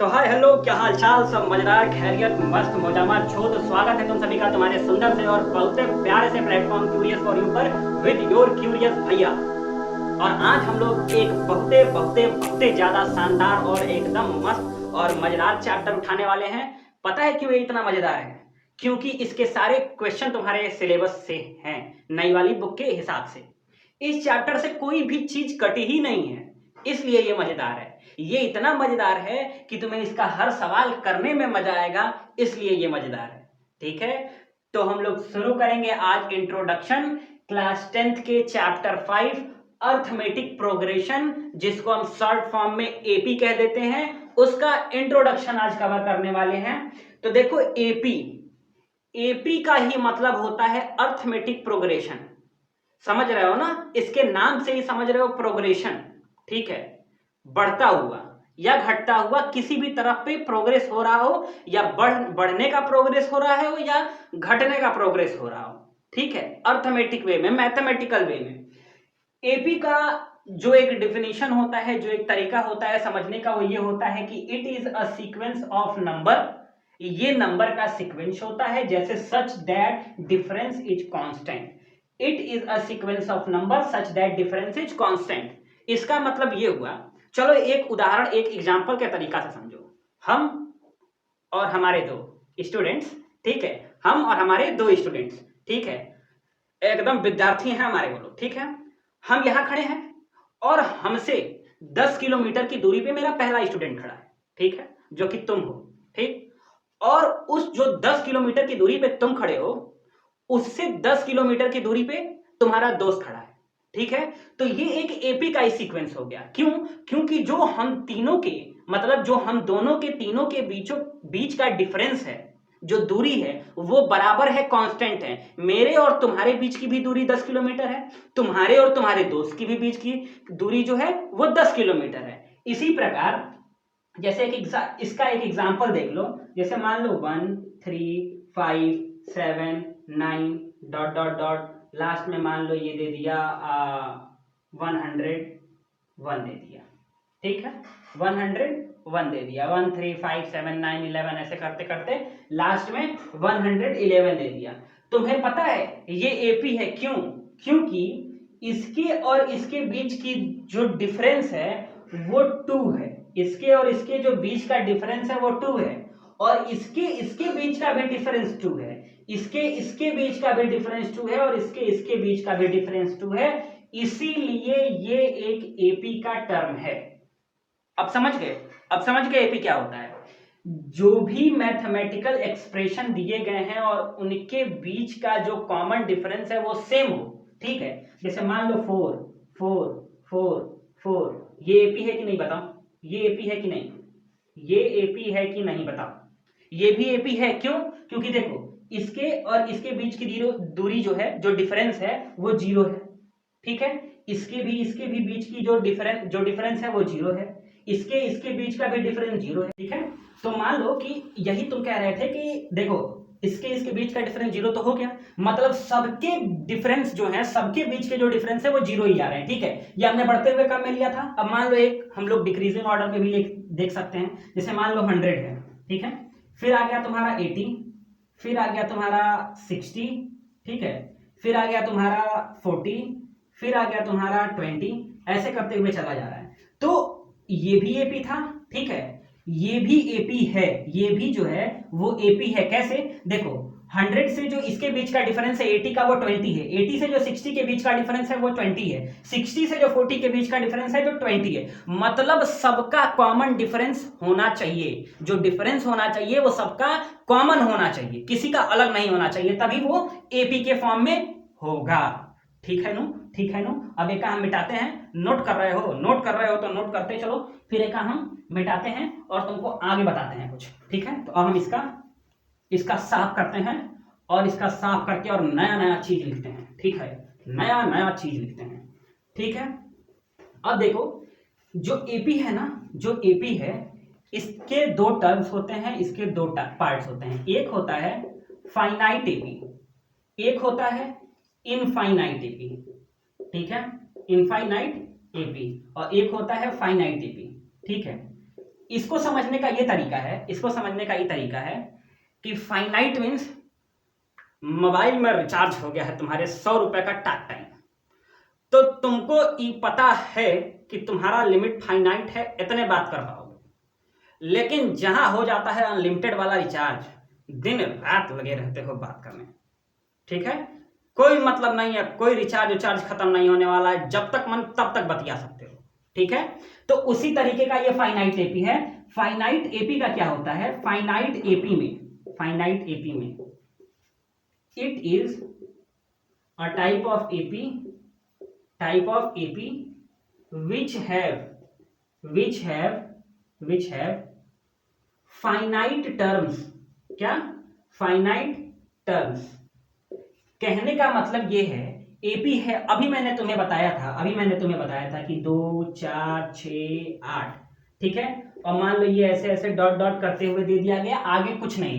तो hi hello, क्या हाल चाल, सब मजेदार, खैरियत, मस्त मौजामात छो। तो स्वागत है तुम सभी का तुम्हारे सुंदर से और बहुत प्यारे से प्लेटफॉर्म क्यूरियस फॉर यू पर विद योर क्यूरियस भैया। और आज हम लोग एक बहुते ज्यादा शानदार और एकदम मस्त और मजेदार चैप्टर उठाने वाले हैं। पता है क्यों ये इतना मजेदार है? क्योंकि इसके सारे क्वेश्चन तुम्हारे सिलेबस से हैं, नई वाली बुक के हिसाब से। इस चैप्टर से कोई भी चीज कटी ही नहीं है, इसलिए ये मजेदार है। ये इतना मजेदार है कि तुम्हें इसका हर सवाल करने में मजा आएगा, इसलिए ये मजेदार है। ठीक है, तो हम लोग शुरू करेंगे आज इंट्रोडक्शन क्लास 10th के चैप्टर 5 अर्थमेटिक प्रोग्रेशन, जिसको हम शॉर्ट फॉर्म में एपी कह देते हैं। उसका इंट्रोडक्शन आज कवर करने वाले हैं। तो देखो, एपी का ही मतलब होता है अर्थमेटिक प्रोग्रेशन। समझ रहे हो ना? इसके नाम से ही समझ रहे हो, प्रोग्रेशन। ठीक है, बढ़ता हुआ या घटता हुआ, किसी भी तरफ पे प्रोग्रेस हो रहा हो, या बढ़ने का प्रोग्रेस हो रहा हो या घटने का प्रोग्रेस हो रहा हो। ठीक है, अर्थमेटिक वे में, मैथमेटिकल वे में। एपी का जो एक डिफिनेशन होता है, जो एक तरीका होता है समझने का, वो ये होता है कि it is a sequence of number. ये नंबर का सीक्वेंस होता है, जैसे such that difference is constant. It is a sequence of number such that difference is constant. इसका मतलब ये हुआ, चलो एक उदाहरण, एक एग्जांपल के तरीका से समझो। हम और हमारे दो स्टूडेंट्स, ठीक है, हम और हमारे दो स्टूडेंट्स, ठीक है, एकदम विद्यार्थी हैं हमारे वो लोग। ठीक है, हम यहां खड़े हैं और हमसे 10 किलोमीटर की दूरी पे मेरा पहला स्टूडेंट खड़ा है। ठीक है, जो कि तुम हो। ठीक, और उस जो 10 किलोमीटर की दूरी पे तुम खड़े हो, उससे 10 किलोमीटर की दूरी पे तुम्हारा दोस्त खड़ा है। ठीक है, तो ये एक एपी का ही सीक्वेंस हो गया। क्यों? क्योंकि जो हम तीनों के, मतलब जो हम दोनों के तीनों के बीच का डिफरेंस है, जो दूरी है, वो बराबर है, कांस्टेंट है। मेरे और तुम्हारे बीच की भी दूरी 10 किलोमीटर है, तुम्हारे और तुम्हारे दोस्त की भी बीच की दूरी जो है वो 10 किलोमीटर है। इसी प्रकार जैसे इसका एक एग्जांपल देख लो। जैसे मान लो 1 3 5 7 9 डॉट डॉट डॉट, लास्ट में मान लो ये दे दिया 101 दे दिया। ठीक है, 101 दे दिया, 1 3 5 7 9 11 ऐसे करते करते लास्ट में 111 दे दिया। तुम्हें पता है ये एपी है। क्यों? क्योंकि इसके और इसके बीच की जो डिफरेंस है वो 2 है। इसके और इसके जो बीच का डिफरेंस है वो 2 है, और इसके बीच का भी डिफरेंस 2 है। इसके बीच का भी डिफरेंस 2 है, और इसके बीच का भी डिफरेंस 2 है। इसीलिए ये एक एपी का टर्म है। अब समझ गए? अब समझ गए एपी क्या होता है? जो भी मैथमेटिकल एक्सप्रेशन दिए गए हैं और उनके बीच का जो कॉमन डिफरेंस है वो सेम हो। ठीक है, जैसे मान लो 4 4 4 4, ये एपी है कि नहीं बताओ? ये एपी है कि नहीं? ये एपी है कि नहीं बताओ? ये भी एपी है। क्यों? क्योंकि देखो, इसके और इसके बीच की दूरी जो है, जो डिफरेंस है वो 0 है। ठीक है, इसके भी बीच की जो डिफरेंस है वो 0 है। इसके बीच का भी डिफरेंस 0 है। ठीक है, तो मान लो कि यही तुम कह रहे थे कि देखो, इसके बीच का डिफरेंस 0 तो हो गया, मतलब सबके डिफरेंस जो है, सबके बीच के जो डिफरेंस है वो 0 ही आ रहे हैं। ठीक है, ये हमने बढ़ते हुए क्रम में लिया था। अब मान लो एक हम लोग डिक्रीजिंग ऑर्डर में भी देख सकते हैं। जैसे मान लो 100 है, ठीक है, फिर आ गया तुम्हारा 80, फिर आ गया तुम्हारा 60, ठीक है, फिर आ गया तुम्हारा 40, फिर आ गया तुम्हारा 20, ऐसे करते हुए चला जा रहा है। तो ये भी एपी था। ठीक है, ये भी एपी है, ये भी जो है वो एपी है। कैसे? देखो, 100 से जो इसके बीच का डिफरेंस है 80 का, वो 20 है। 80 से जो 60 के बीच का डिफरेंस है वो 20 है। 60 से जो 40 के बीच का डिफरेंस है जो 20 है। मतलब सबका कॉमन डिफरेंस होना चाहिए। जो डिफरेंस होना चाहिए वो सबका कॉमन होना चाहिए, किसी का अलग नहीं होना चाहिए, तभी वो एपी के फॉर्म में होगा। ठीक है नु? ठीक है नु? अब एक हम मिटाते हैं। नोट कर रहे हो? नोट कर रहे हो तो नोट करते चलो। फिर एक हम मिटाते हैं और तुमको आगे बताते हैं कुछ। ठीक है, तो अब हम इसका साफ करते हैं, और इसका साफ करके और नया नया चीज लिखते हैं। ठीक है, नया नया चीज लिखते हैं। ठीक है, अब देखो, जो एपी है ना, जो एपी है, इसके दो टर्म्स होते हैं, इसके दो पार्ट्स होते हैं। एक होता है फाइनाइट एपी, एक होता है इनफाइनाइट एपी। ठीक है, इनफाइनाइट एपी, और एक होता है फाइनाइट एपी। ठीक है, इसको समझने का ये तरीका है, इसको समझने का ये तरीका है कि फाइनाइट मीन्स मोबाइल में रिचार्ज हो गया है तुम्हारे 100 रुपए का टॉक टाइम, तो तुमको ये पता है कि तुम्हारा लिमिट फाइनाइट है, इतने बात कर पाओगे। लेकिन जहां हो जाता है अनलिमिटेड वाला रिचार्ज, दिन रात लगे रहते हो बात करने, ठीक है, कोई मतलब नहीं है, कोई रिचार्ज खत्म नहीं होने वाला है, जब तक मन तब तक बतिया सकते हो, ठीक है। तो उसी तरीके का ये फाइनाइट एपी है। फाइनाइट एपी का क्या होता है, फाइनाइट एपी में it is a type of AP which have finite terms। क्या, फाइनाइट टर्म्स। कहने का मतलब ये है, एपी है, अभी मैंने तुम्हें बताया था कि 2 4 6 8, ठीक है, और मान लो ये ऐसे ऐसे डॉट डॉट करते हुए दे दिया गया, आगे कुछ नहीं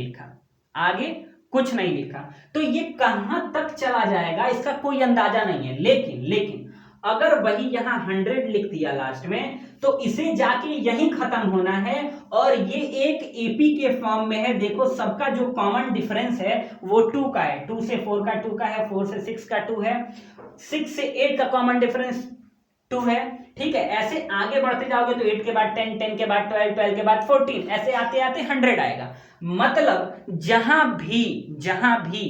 लिखा, तो ये कहां तक चला जाएगा इसका कोई अंदाजा नहीं है। लेकिन अगर वही यहां 100 लिख दिया लास्ट में, तो इसे जाके यही खत्म होना है, और ये एक एपी के फॉर्म में है। देखो सबका जो कॉमन डिफरेंस है वो 2 का है, 2 से 4 का 2 का है, 4 से 6 का 2 है, 6 से 8 का कॉमन डिफरेंस 2 है, ठीक है। ऐसे आगे बढ़ते जाओगे तो 8 के बाद 10, 10 के बाद 12, 12 के बाद 14, ऐसे आते आते 100 आएगा। मतलब जहां भी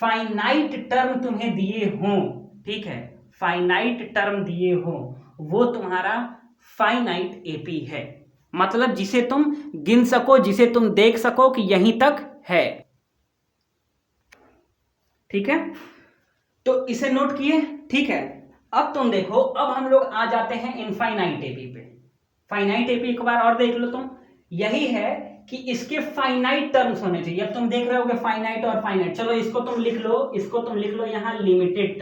फाइनाइट टर्म तुम्हें दिए हों, ठीक है, फाइनाइट टर्म दिए हो, वो तुम्हारा फाइनाइट एपी है। मतलब जिसे तुम गिन सको, जिसे तुम देख सको कि यहीं तक है, ठीक है। तो इसे नोट किए, ठीक है। अब तुम देखो, अब हम लोग आ जाते हैं इनफाइनाइट एपी पे। फाइनाइट एपी एक बार और देख लो तुम, यही है कि इसके फाइनाइट टर्म्स होने चाहिए। अब तुम देख रहे होगे फाइनाइट और फाइनाइट, चलो इसको तुम लिख लो यहां लिमिटेड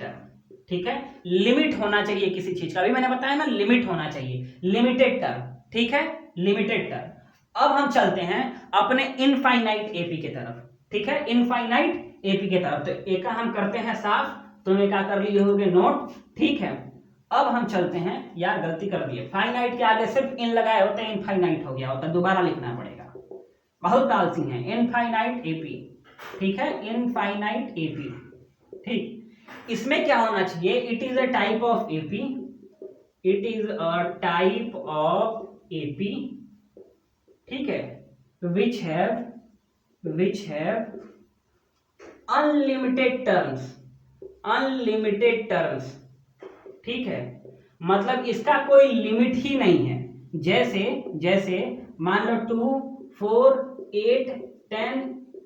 टर्म, ठीक है। लिमिट होना चाहिए किसी चीज का, अभी मैंने बताया ना, लिमिट होना चाहिए, लिमिटेड टर्म, ठीक है, लिमिटेड टर्म। अब हम चलते हैं अपने इनफाइनाइट एपी की तरफ, ठीक है, इनफाइनाइट एपी की तरफ। तो एक हम करते हैं साफ, तुमने क्या कर लिए होगे, नोट, ठीक है। अब हम चलते हैं, यार गलती कर दिए, फाइनाइट के आगे सिर्फ इन लगाए होते हैं, इनफाइनाइट हो गया होता, दोबारा लिखना पड़ेगा, बहुत आलसी है। इनफाइनाइट एपी, ठीक है, इनफाइनाइट एपी, ठीक। इसमें क्या होना चाहिए, it is a type of AP, ठीक है, विच हैव अनलिमिटेड टर्म्स, ठीक है। मतलब इसका कोई लिमिट ही नहीं है। जैसे मान लो 2 4 8 10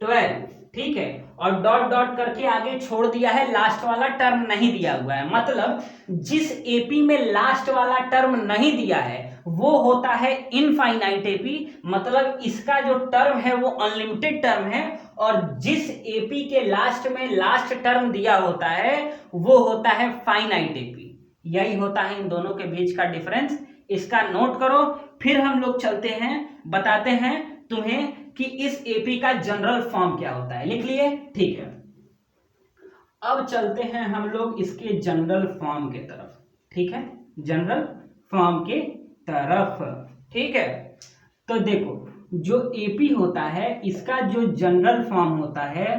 12, ठीक है, और डॉट डॉट करके आगे छोड़ दिया है, लास्ट वाला टर्म नहीं दिया हुआ है। मतलब जिस एपी में लास्ट वाला टर्म नहीं दिया है वो होता है इनफाइनाइट एपी। मतलब इसका जो टर्म है वो अनलिमिटेड टर्म है, और जिस एपी के लास्ट में लास्ट टर्म दिया होता है वो होता है फाइनाइट एपी। यही होता है इन दोनों के बीच का डिफरेंस, इसका नोट करो। फिर हम लोग चलते हैं, बताते हैं तुम्हें कि इस एपी का जनरल फॉर्म क्या होता है। लिख लिए, ठीक है। अब चलते हैं हम लोग इसके जनरल फॉर्म के तरफ, ठीक है, जनरल फॉर्म के तरफ, ठीक है। तो देखो जो एपी होता है इसका जो जनरल फॉर्म होता है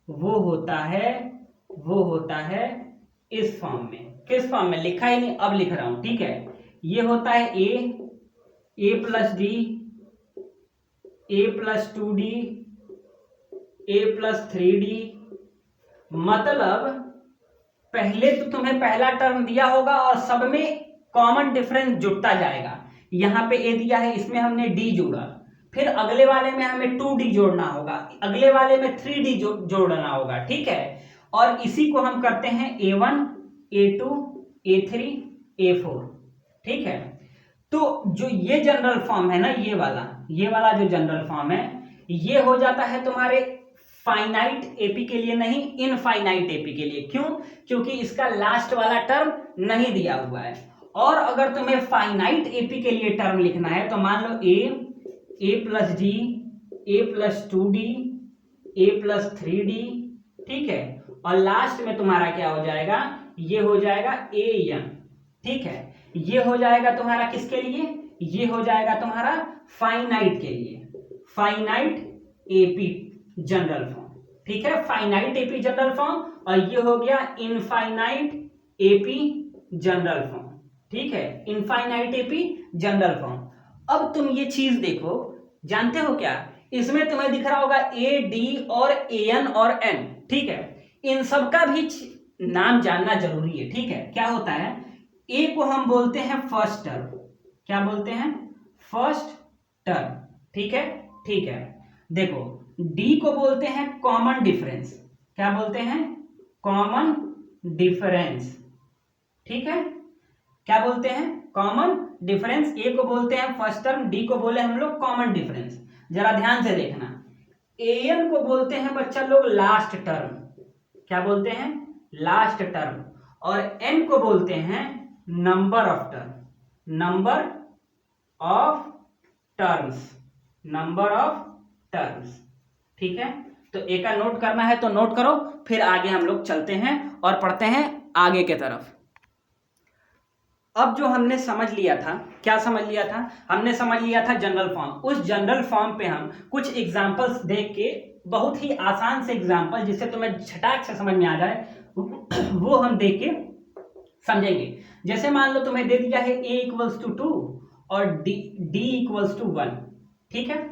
वो होता है इस फॉर्म में। किस फॉर्म में, लिखा ही नहीं, अब लिख रहा हूं, ठीक है। ये होता है ए प्लस डी, ए प्लस 2d, ए प्लस 3d। मतलब पहले तो तुम्हें पहला टर्म दिया होगा और सब में कॉमन डिफरेंस जुड़ता जाएगा। यहां पे ए दिया है, इसमें हमने डी जोड़ा, फिर अगले वाले में हमें 2d जोड़ना होगा, अगले वाले में 3d जोड़ना होगा, ठीक है। और इसी को हम करते हैं A1 A2 A3 A4, ठीक है। तो जो ये जनरल फॉर्म है ना, ये वाला जो जनरल फॉर्म है, ये हो जाता है तुम्हारे फाइनाइट एपी के लिए, नहीं इनफाइनाइट एपी के लिए। क्यों? क्योंकि इसका लास्ट वाला टर्म नहीं दिया हुआ है। और अगर तुम्हें फाइनाइट एपी के लिए टर्म लिखना है तो मान लो ए प्लस डी, ए प्लस 2d, ए प्लस 3d, ठीक है। और लास्ट में तुम्हारा क्या हो जाएगा, ये हो जाएगा an, ठीक है। ये हो जाएगा तुम्हारा किसके लिए, ये हो जाएगा तुम्हारा फाइनाइट के लिए, फाइनाइट एपी जनरल फॉर्म, ठीक है, फाइनाइट एपी जनरल फॉर्म। और ये हो गया इनफाइनाइट एपी जनरल फॉर्म, ठीक है, इनफाइनाइट एपी जनरल फॉर्म। अब तुम ये चीज देखो, जानते हो क्या, इसमें तुम्हें दिख रहा होगा ए डी और ए एन और एन, ठीक है, इन सब का भी नाम जानना जरूरी है, ठीक है। क्या होता है, ए को हम बोलते हैं फर्स्ट टर्म, क्या बोलते हैं, फर्स्ट टर्म, ठीक है, ठीक है। देखो डी को बोलते हैं कॉमन डिफरेंस, क्या बोलते हैं, कॉमन डिफरेंस, ठीक है, क्या बोलते हैं, कॉमन डिफरेंस। ए को बोलते हैं फर्स्ट टर्म, डी को बोले हम लोग कॉमन डिफरेंस। जरा ध्यान से देखना, ए एन को बोलते हैं बच्चा लोग लास्ट टर्म, क्या बोलते हैं, लास्ट टर्म। और एन को बोलते हैं number of term, number of terms, number of terms, ठीक है। तो ए का नोट करना है तो नोट करो, फिर आगे हम लोग चलते हैं और पढ़ते हैं आगे के तरफ। अब जो हमने समझ लिया था, क्या समझ लिया था, हमने समझ लिया था जनरल फॉर्म। उस जनरल फॉर्म पे हम कुछ एग्जांपल्स देख के, बहुत ही आसान से एग्जांपल जिससे तुम्हें झटाक से समझ में आ जाए, वो हम देख के समझेंगे। जैसे मान लो तुम्हें दे दिया है a इक्वल्स टू 2 और d इक्वल्स टू 1, ठीक है।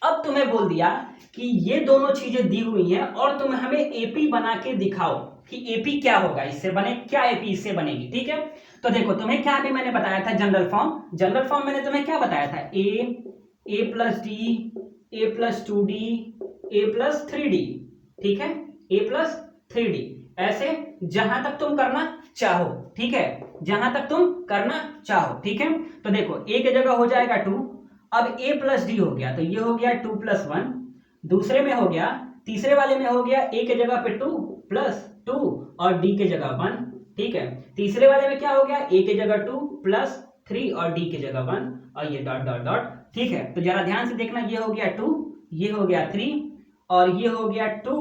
अब तुम्हें बोल दिया कि ये दोनों चीजें दी हुई हैं और तुम हमें एपी बना के दिखाओ कि एपी क्या होगा, इससे बने क्या, एपी इससे बनेगी, ठीक है। तो देखो तुम्हें क्या अभी मैंने बताया था जनरल फॉर्म, जनरल फॉर्म मैंने तुम्हें क्या बताया था, ए प्लस डी, ए प्लस 2d, ए प्लस 3d, ठीक है, ए प्लस 3d, ऐसे जहां तक तुम करना चाहो, ठीक है, जहां तक तुम करना चाहो, ठीक है। तो देखो ए की जगह हो जाएगा 2, अब a प्लस डी हो गया, तो ये हो गया 2 प्लस 1, दूसरे में हो गया, तीसरे वाले में हो गया a के जगह पे 2 प्लस 2 और d के जगह 1, ठीक है। तीसरे वाले में क्या हो गया, a के जगह 2 प्लस 3 और d के जगह 1 और ये डॉट डॉट डॉट, ठीक है। तो जरा ध्यान से देखना, ये हो गया 2, ये हो गया 3 और ये हो गया 2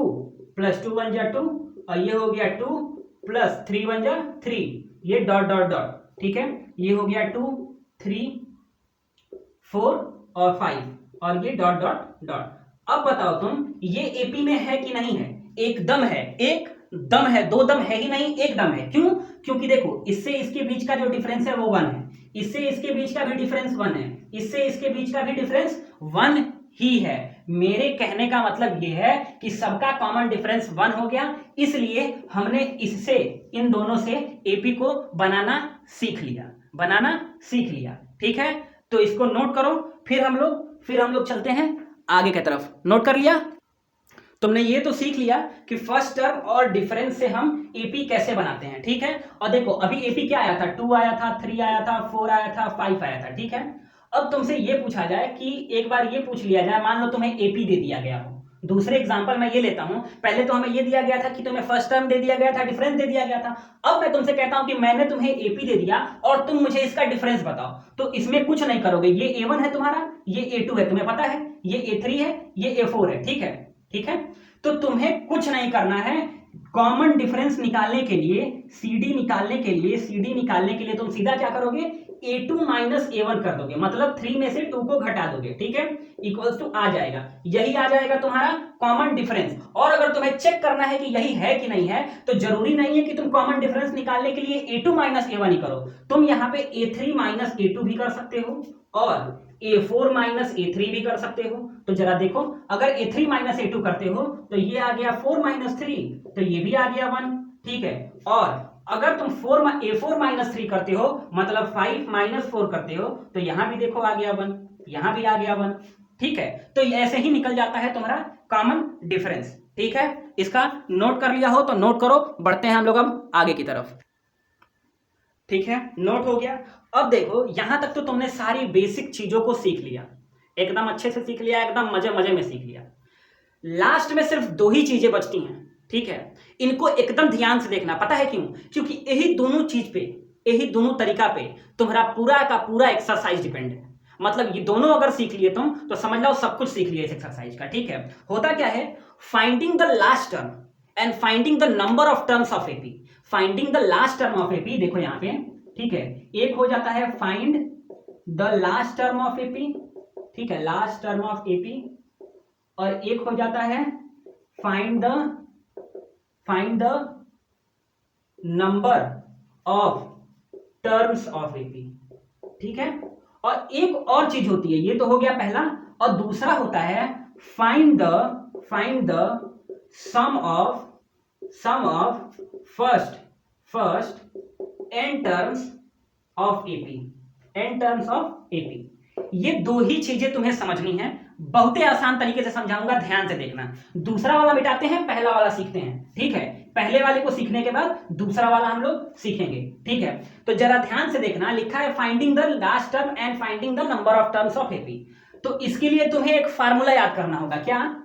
प्लस 2 1 जा 2 और ये हो गया 2 प्लस 3 1 जा 3, ये डॉट डॉट डॉट, ठीक है। ये हो गया 2 3 4 और 5 और ये डॉट डॉट डॉट। अब बताओ तुम, ये एपी में है कि नहीं है, एकदम है, एक दम है, दो दम है ही नहीं, एक दम है। क्यों, क्योंकि देखो इससे इसके बीच का जो डिफरेंस है वो 1 है, इससे इसके बीच का भी डिफरेंस 1 है, इससे इसके बीच का भी डिफरेंस 1 ही है। मेरे कहने का मतलब ये है कि सबका कॉमन डिफरेंस 1 हो गया, इसलिए हमने इससे, इन दोनों से एपी को बनाना सीख लिया, बनाना सीख लिया, ठीक है। तो इसको नोट करो, फिर हम लोग चलते हैं आगे की तरफ। नोट कर लिया, तुमने ये तो सीख लिया कि फर्स्ट टर्म और डिफरेंस से हम एपी कैसे बनाते हैं, ठीक है। और देखो अभी एपी क्या आया था, 2 आया था, 3 आया था, 4 आया था, 5 आया था, ठीक है। अब तुमसे ये पूछा जाए कि एक बार ये पूछ लिया जाए, मान लो तुम्हें एपी दे दिया गया हो। दूसरे एग्जांपल मैं ये लेता हूं, पहले तो हमें ये दिया गया था कि तुम्हें फर्स्ट टर्म दे दिया गया था, डिफरेंस दे दिया गया था। अब मैं तुमसे कहता हूं कि मैंने तुम्हें एपी दे दिया और तुम मुझे इसका डिफरेंस बताओ, तो इसमें कुछ नहीं करोगे, ये a1 है तुम्हारा, ये a2 है, तुम्हें पता है, ये a3 है, ये a4 है, ठीक है, ठीक है। तो तुम्हें कुछ नहीं करना है, कॉमन डिफरेंस निकालने के लिए, सीडी निकालने के लिए, सीडी निकालने के लिए तुम सीधा क्या करोगे, a2 माइनस a1 कर दोगे, मतलब 3 में से 2 को घटा दोगे, ठीक है, इक्वल्स टू आ जाएगा, यही आ जाएगा तुम्हारा कॉमन डिफरेंस। और अगर तुम्हें चेक करना है कि यही है कि नहीं है, तो जरूरी नहीं है कि तुम कॉमन डिफरेंस निकालने के लिए a2 माइनस a1 ही करो, तुम यहाँ पे a3 माइनस a2 भी कर सकते हो और a4 माइनस a3 भी कर सकते हो। तो जरा देखो, अगर a3 माइनस a2 करते हो तो ये आ गया 4 माइनस 3, तो ये भी आ गया 1, ठीक है। और अगर तुम a4 माइनस 3 करते हो, मतलब 5 माइनस 4 करते हो, तो यहां भी देखो आ गया 1, यहां भी आ गया 1, ठीक है। तो ऐसे ही निकल जाता है तुम्हारा कॉमन डिफरेंस, ठीक है। इसका नोट कर लिया हो तो नोट करो, बढ़ते हैं हम लोग अब आगे की तरफ, ठीक है। नोट हो गया। अब देखो यहां तक तो तुमने सारी बेसिक चीजों को सीख लिया, एकदम अच्छे से सीख लिया, एकदम मजे मजे में सीख लिया। लास्ट में सिर्फ 2 ही चीजें बचती हैं, ठीक है। इनको एकदम ध्यान से देखना, पता है क्यों, क्योंकि यही दोनों चीज पे, यही दोनों तरीका पे तुम्हारा पूरा का पूरा एक्सरसाइज डिपेंड है। मतलब ये दोनों अगर सीख लिए तुम तो समझ लो सब कुछ सीख लिया इस एक्सरसाइज का, ठीक है। होता क्या है, finding the last term and finding the number of terms of AP, finding the last term of AP. देखो यहाँ पे ठीक है, एक हो जाता है find the last term of AP, ठीक है, लास्ट टर्म ऑफ एपी, और एक हो जाता है find the number of terms of AP, ठीक है। और एक और चीज होती है, ये तो हो गया पहला, और दूसरा होता है find the sum of first n terms of AP. ये दो ही चीजें तुम्हें समझनी है, बहुत ही आसान तरीके से समझाऊंगा, ध्यान से देखना। दूसरा वाला मिटाते हैं, पहला वाला सीखते हैं, ठीक है। पहले वाले को सीखने के बाद दूसरा वाला हम लोग सीखेंगे, ठीक है। तो जरा ध्यान से देखना, लिखा है finding the last term and finding the number of terms of AP. तो इसके लिए तुम्हें एक फार्मूला याद करना होगा, क्या?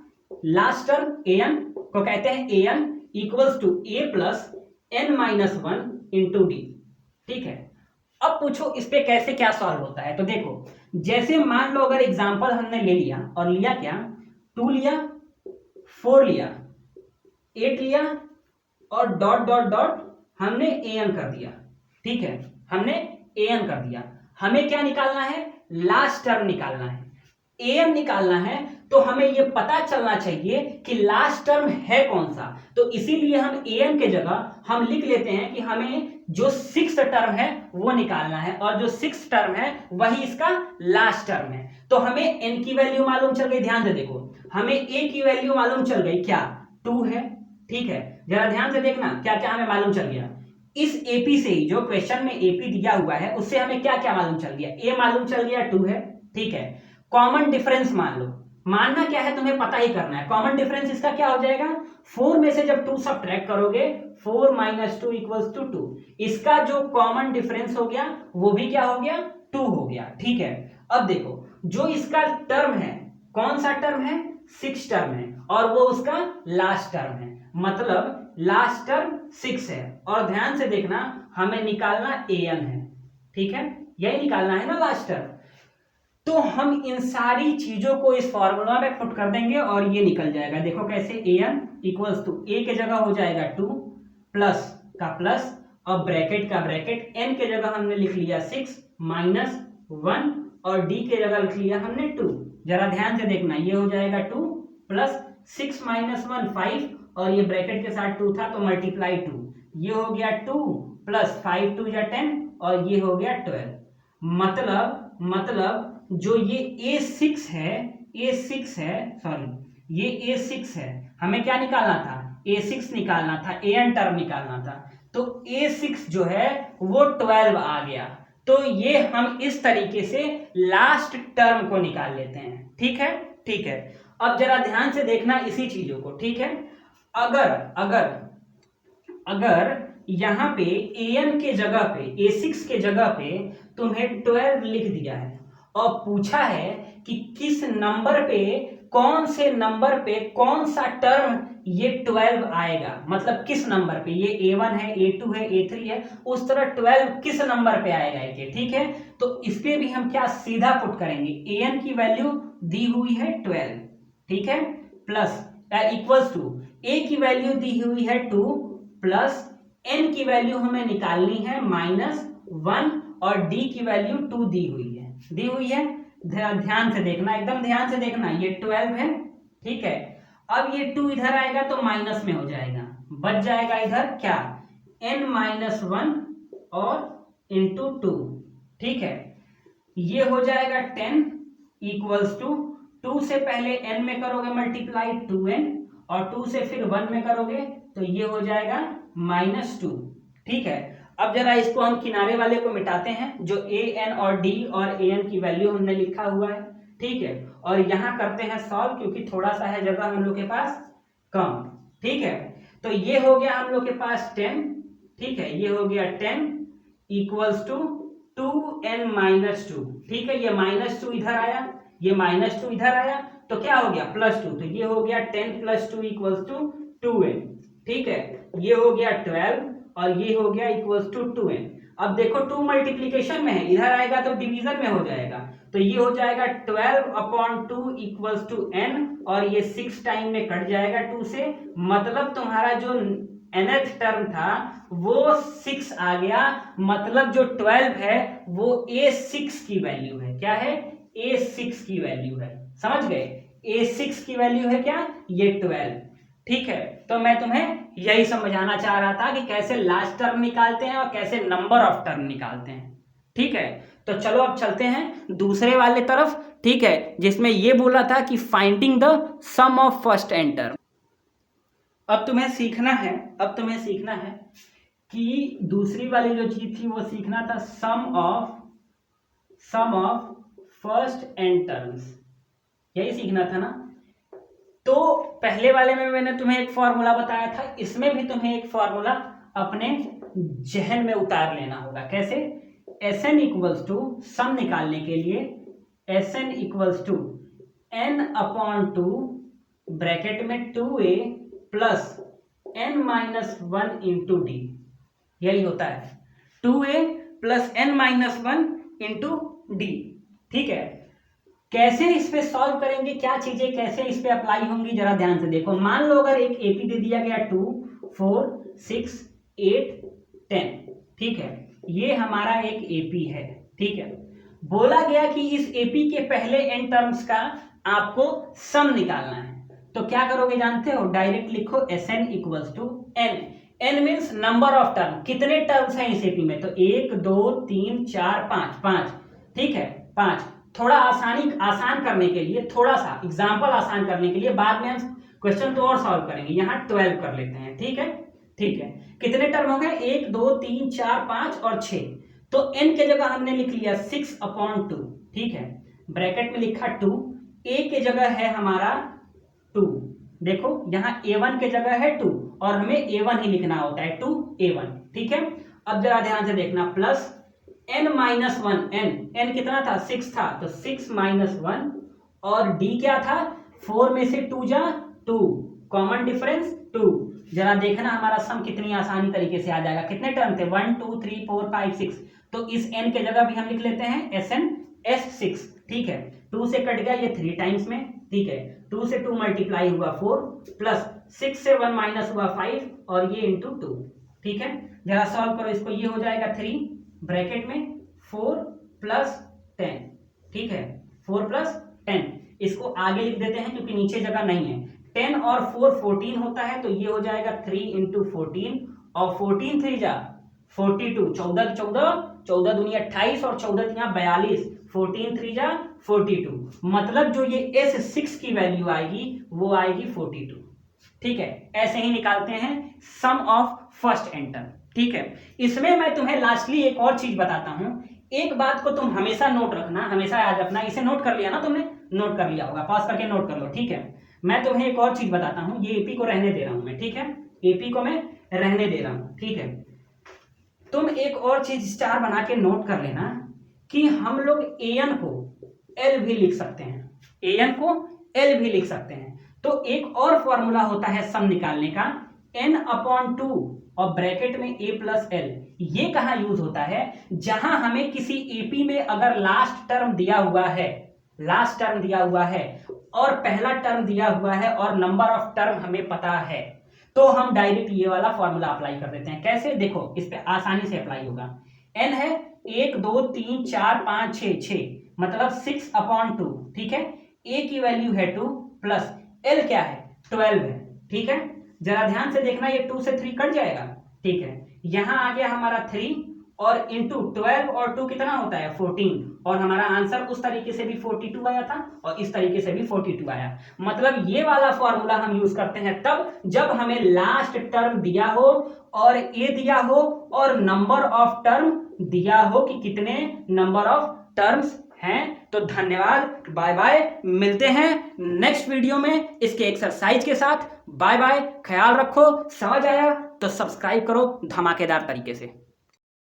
लास्ट टर्म an को कहते हैं an equals to a plus n minus 1 into D, ठीक है। अब पूछो इस पे कैसे क्या सॉल्व होता है। तो देखो, जैसे मान लो अगर एग्जांपल हमने ले लिया, और लिया क्या, 2 लिया, 4 लिया, 8 लिया, और डॉट डॉट डॉट हमने an कर दिया, ठीक है, हमने an कर दिया। हमें क्या निकालना है? लास्ट टर्म निकालना है, an निकालना है। तो हमें यह पता चलना चाहिए कि लास्ट टर्म है कौन सा। तो इसीलिए हम an के जगह हम लिख लेते हैं कि हमें जो 6th टर्म है वो निकालना है, और जो 6th टर्म है वही इसका लास्ट टर्म है। तो हमें n की वैल्यू मालूम चल गई, ध्यान से देखो, हमें a की वैल्यू मालूम चल गई, क्या? 2 है, ठीक है। जरा ध्यान से देखना क्या क्या हमें मालूम चल गया। इस एपी से ही, जो क्वेश्चन में एपी दिया हुआ है, उससे हमें क्या क्या मालूम चल गया? a मालूम चल गया, 2 है, ठीक है। कॉमन डिफरेंस मान लो, मानना क्या है तुम्हें पता ही करना है। कॉमन डिफरेंस इसका क्या हो जाएगा? 4 में से जब 2 सब्ट्रैक्ट करोगे, 4 माइनस 2 इक्वल्स टू 2, इसका जो कॉमन डिफरेंस हो गया वो भी क्या हो गया? 2 हो गया, ठीक है। अब देखो, जो इसका टर्म है, कौन सा टर्म है? 6 टर्म है, और वो उसका लास्ट टर्म है, मतलब लास्ट टर्म 6 है। और ध्यान से देखना, हमें निकालना an है, ठीक है, यही निकालना है ना लास्ट टर्म। तो हम इन सारी चीजों को इस फॉर्मूला में पुट कर देंगे और ये निकल जाएगा। देखो कैसे, an इक्वल्स टू a के जगह हो जाएगा 2 प्लस का प्लस और ब्रैकेट का ब्रैकेट, n के जगह हमने लिख लिया 6 माइनस 1 और d के जगह लिख लिया हमने 2। जरा ध्यान से देखना, ये हो जाएगा 2 प्लस 6 माइनस 1 5, और ये ब्रैकेट के साथ 2 था तो मल्टीप्लाई 2, ये हो गया 2 प्लस 5 2 या 10, और ये हो गया 12। मतलब जो ये A6 है, ये A6 है, हमें क्या निकालना था? A6 निकालना था, an टर्म निकालना था। तो A6 जो है वो 12 आ गया। तो ये हम इस तरीके से लास्ट टर्म को निकाल लेते हैं, ठीक है, ठीक है। अब जरा ध्यान से देखना इसी चीजों को, ठीक है। अगर यहां पे an के जगह पे, A6 के जगह पे तुम्हें 12 लिख दिया है और पूछा है कि किस नंबर पे, कौन से नंबर पे कौन सा टर्म ये 12 आएगा, मतलब किस नंबर पे, ये A1 है, A2 है, A3 है, उस तरह 12 किस नंबर पे आएगा ये, ठीक है। तो इस पे भी हम क्या सीधा पुट करेंगे, an की वैल्यू दी हुई है 12, ठीक है, प्लस इक्वल्स टू a की वैल्यू दी हुई है 2 प्लस n की वैल्यू हमें निकालनी है -1 और d की वैल्यू 2 दी हुई है। ध्यान से देखना, एकदम ध्यान से देखना, ये 12 है, ठीक है। अब ये 2 इधर आएगा तो माइनस में हो जाएगा, बच जाएगा इधर क्या, n-1 और इंटू 2, ठीक है। ये हो जाएगा 10 इक्वल्स टू 2 से पहले n में करोगे मल्टीप्लाई 2n, और 2 से फिर 1 में करोगे तो ये हो जाएगा -2, ठीक है। अब जरा इसको हम किनारे वाले को मिटाते हैं, जो an और d और an की वैल्यू हमने लिखा हुआ है, ठीक है। और यहाँ करते हैं सॉल्व, क्योंकि थोड़ा सा है जगह हम लोग के पास कम, ठीक है। तो ये हो गया हम लोग के पास 10, ठीक है, ये हो गया 10 इक्वल्स टू 2n-2, ठीक है। ये -2 इधर आया, ये -2 इधर आया, तो क्या हो गया +2, तो ये हो गया 10 + 2 इक्वल्स टू 2n, ठीक है। ये हो गया 12 और ये हो गया इक्वल्स टू 2n। अब देखो 2 मल्टीप्लीकेशन में है, इधर आएगा तो डिवीजन में हो जाएगा, तो ये हो जाएगा 12/2 इक्वल्स टू n, और ये 6 टाइम में कट जाएगा 2 से, मतलब तुम्हारा जो nth टर्म था वो 6 आ गया, मतलब जो 12 है वो A6 की वैल्यू है। क्या है? A6 की वैल्यू है। समझ गए? A6 की वैल्यू है क्या? ये 12। ठीक है, तो मैं तुम्हें यही समझाना चाह रहा था कि कैसे लास्ट टर्म निकालते हैं और कैसे नंबर ऑफ टर्म निकालते हैं। ठीक है, तो चलो अब चलते हैं दूसरे वाले तरफ। ठीक है, जिसमें ये बोला था कि finding the sum of first n term. अब तुम्हें सीखना है कि दूसरी वाली जो चीज थी वो सीखना था सम ऑफ फर्स्ट एंड टर्म्स, यही सीखना था ना। तो पहले वाले में मैंने तुम्हें एक फॉर्मूला बताया था, इसमें भी तुम्हें एक फॉर्मूला अपने जहन में उतार लेना होगा। कैसे? Sn इक्वल्स टू, सम निकालने के लिए Sn equals to n/2 bracket में 2a plus n-1 into D, यही होता है 2a plus n-1 into D. ठीक है, कैसे इस पे सॉल्व करेंगे, क्या चीजें कैसे इस पे अप्लाई होंगी, जरा ध्यान से देखो। मान लो अगर एक एपी दे दिया गया 2, 4, 6, 8, 10। ठीक है, ये हमारा एक एपी है। ठीक है, बोला गया कि इस एपी के पहले एन टर्म्स का आपको सम निकालना है। तो क्या करोगे जानते हो? डायरेक्ट लिखो Sn equals to n। n means number of term, कितने टर्म्स हैं इस एपी में? तो 1, 2, 3, 4, 5। ठीक है, 5। थोड़ा आसान करने के लिए, थोड़ा सा एग्जाम्पल आसान करने के लिए बाद में हम क्वेश्चन तो और सॉल्व करेंगे, यहाँ 12 कर लेते हैं। ठीक है, ठीक है, कितने टर्म हो गए? 1, 2, 3, 4, 5 और 6। तो n के जगह हमने लिख लिया 6/2। ठीक है, ब्रैकेट में लिखा 2, a के जगह है हमारा 2। देखो यहाँ a1 के जगह है 2 और हमें a1 ही लिखना होता है, 2a1। ठीक है, अब जरा ध्यान से देखना, प्लस n-1, n कितना था? 6 था, तो 6-1 और d क्या था? 4 में से 2 जा 2, कॉमन डिफरेंस 2। जरा देखना हमारा सम कितनी आसानी तरीके से आ जाएगा। कितने टर्म थे? 1, 2, 3, 4, 5, 6। तो इस n के जगह भी हम लिख लेते हैं Sn S6। ठीक है, 2 से कट गया ये 3 टाइम्स में। ठीक है, 2 से 2 मल्टीप्लाई हुआ 4 प्लस 6 से 1 माइनस हुआ 5 और ये इंटू 2। ठीक है, जरा सॉल्व करो इसको, ये हो जाएगा 3 ब्रैकेट में 4 प्लस 10। ठीक है, 4 प्लस 10, इसको आगे लिख देते हैं क्योंकि नीचे जगह नहीं है। 10 और 4 14 होता है, तो ये हो जाएगा 3 इंटू 14 और 14 3 जा 42, 14 14 दूनी 28 और 14 यहाँ 42, 14 3 जा 42। मतलब जो ये S6 की वैल्यू आएगी वो आएगी 42। ठीक है, ऐसे ही निकालते हैं सम ऑफ फर्स्ट एंड टर्म। ठीक है, इसमें मैं तुम्हें लास्टली एक और चीज बताता हूं। एक बात को तुम हमेशा नोट रखना, हमेशा याद रखना। इसे नोट कर लिया ना तुमने? नोट कर लिया होगा, पास करके नोट कर लो। ठीक है, मैं तुम्हें एक और चीज बताता हूं, ये एपी को रहने दे रहा हूं मैं। ठीक है, एपी को मैं रहने दे रहा हूं। ठीक है, तुम एक और चीज स्टार बना के नोट कर लेना कि हम लोग an को l भी लिख सकते हैं, an को l भी लिख सकते हैं। तो एक और फॉर्मूला होता है सम निकालने का, n/2 और ब्रैकेट में a प्लस l। ये कहां यूज होता है? जहां हमें किसी एपी में अगर लास्ट टर्म दिया हुआ है और पहला टर्म दिया हुआ है और नंबर ऑफ टर्म हमें पता है, तो हम डायरेक्ट ये वाला फॉर्मूला अप्लाई कर देते हैं। कैसे? देखो, इस पे आसानी से अप्लाई होगा। n है 1, 2, 3, 4, 5, 6, मतलब 6/2। ठीक है, a की वैल्यू है 2 प्लस l क्या है? 12 है। ठीक है, जरा ध्यान से देखना, ये 2 से 3 कट जाएगा। ठीक है, यहां आ गया हमारा 3 और इंटू 12 और 2 कितना होता है? 14। और हमारा आंसर उस तरीके से भी 42 आया था और इस तरीके से भी 42 आया। मतलब ये वाला फॉर्मूला हम यूज करते हैं तब जब हमें लास्ट टर्म दिया हो और ए दिया हो और नंबर ऑफ टर्म दिया हो कि कितने नंबर ऑफ टर्म्स हैं। तो धन्यवाद, बाय बाय, मिलते हैं नेक्स्ट वीडियो में इसके एक्सरसाइज के साथ। बाय बाय, ख्याल रखो। समझ आया तो सब्सक्राइब करो धमाकेदार तरीके से।